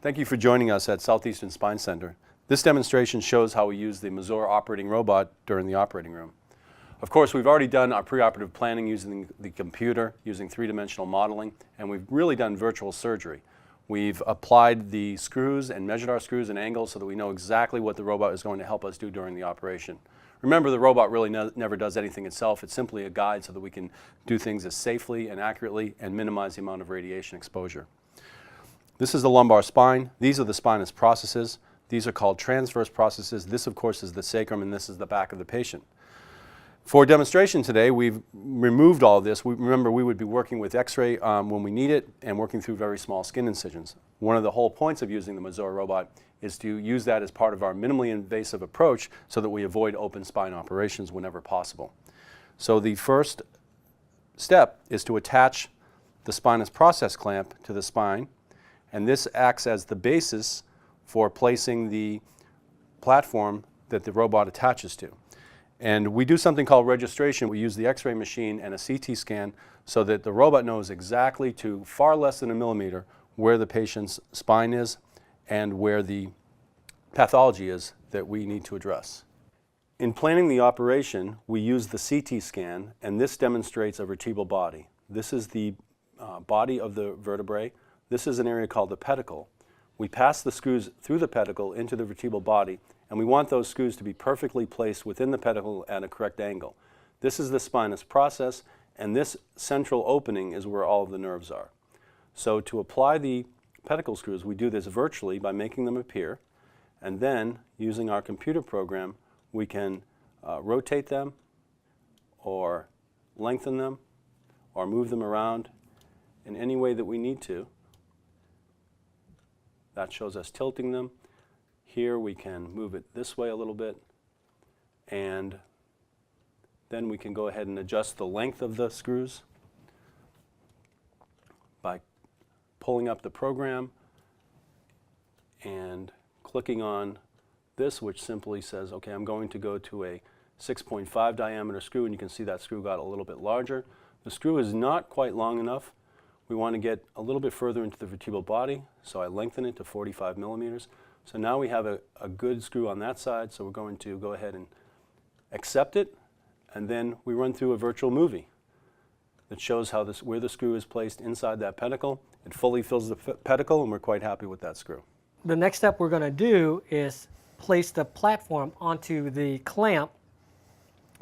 Thank you for joining us at Southeastern Spine Center. This demonstration shows how we use the Mazor operating robot during the operating room. Of course, we've already done our preoperative planning using the computer, using three-dimensional modeling, and we've really done virtual surgery. We've applied the screws and measured our screws and angles so that we know exactly what the robot is going to help us do during the operation. Remember, the robot really never does anything itself. It's simply a guide so that we can do things as safely and accurately and minimize the amount of radiation exposure. This is the lumbar spine. These are the spinous processes. These are called transverse processes. This, of course, is the sacrum, and this is the back of the patient. For demonstration today, we've removed all of this. Remember, we would be working with X-ray when we need it and working through very small skin incisions. One of the whole points of using the Mazor robot is to use that as part of our minimally invasive approach so that we avoid open spine operations whenever possible. So the first step is to attach the spinous process clamp to the spine, and this acts as the basis for placing the platform that the robot attaches to. And we do something called registration. We use the X-ray machine and a CT scan so that the robot knows exactly to far less than a millimeter where the patient's spine is and where the pathology is that we need to address. In planning the operation, we use the CT scan, and this demonstrates a vertebral body. This is the body of the vertebrae. This is an area called the pedicle. We pass the screws through the pedicle into the vertebral body, and we want those screws to be perfectly placed within the pedicle at a correct angle. This is the spinous process, and this central opening is where all of the nerves are. So to apply the pedicle screws, we do this virtually by making them appear, and then using our computer program, we can rotate them or lengthen them or move them around in any way that we need to. That shows us tilting them. Here we can move it this way a little bit, and then we can go ahead and adjust the length of the screws by pulling up the program and clicking on this, which simply says, okay, I'm going to go to a 6.5 diameter screw, and you can see that screw got a little bit larger. The screw is not quite long enough. We want to get a little bit further into the vertebral body, so I lengthen it to 45 millimeters. So now we have a good screw on that side, so we're going to go ahead and accept it, and then we run through a virtual movie that shows how where the screw is placed inside that pedicle. It fully fills the pedicle, and we're quite happy with that screw. The next step we're going to do is place the platform onto the clamp,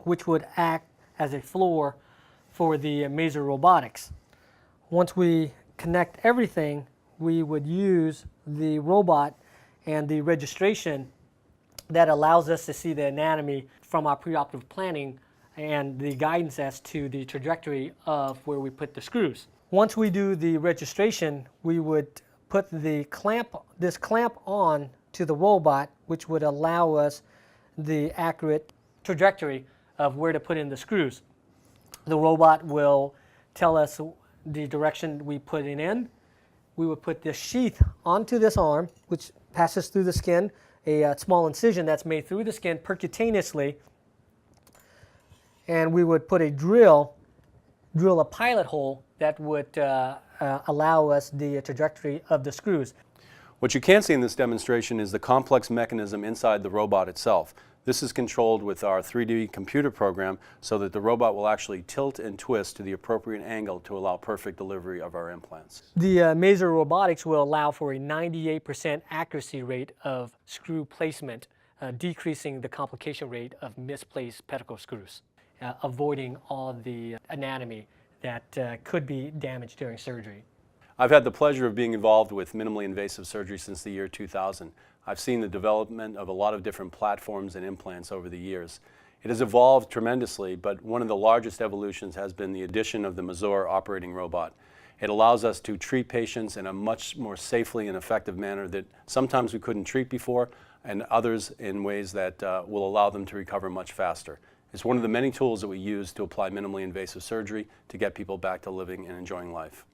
which would act as a floor for the Mazor Robotics. Once we connect everything, we would use the robot and the registration that allows us to see the anatomy from our preoperative planning and the guidance as to the trajectory of where we put the screws. Once we do the registration, we would put the this clamp on to the robot, which would allow us the accurate trajectory of where to put in the screws. The robot will tell us the direction we put it in. We would put this sheath onto this arm, which passes through the skin, a small incision that's made through the skin percutaneously, and we would put a drill a pilot hole that would allow us the trajectory of the screws. What you can see in this demonstration is the complex mechanism inside the robot itself. This is controlled with our 3D computer program so that the robot will actually tilt and twist to the appropriate angle to allow perfect delivery of our implants. The Mazor Robotics will allow for a 98% accuracy rate of screw placement, decreasing the complication rate of misplaced pedicle screws, avoiding all the anatomy that could be damaged during surgery. I've had the pleasure of being involved with minimally invasive surgery since the year 2000. I've seen the development of a lot of different platforms and implants over the years. It has evolved tremendously, but one of the largest evolutions has been the addition of the Mazor operating robot. It allows us to treat patients in a much more safely and effective manner that sometimes we couldn't treat before, and others in ways that will allow them to recover much faster. It's one of the many tools that we use to apply minimally invasive surgery to get people back to living and enjoying life.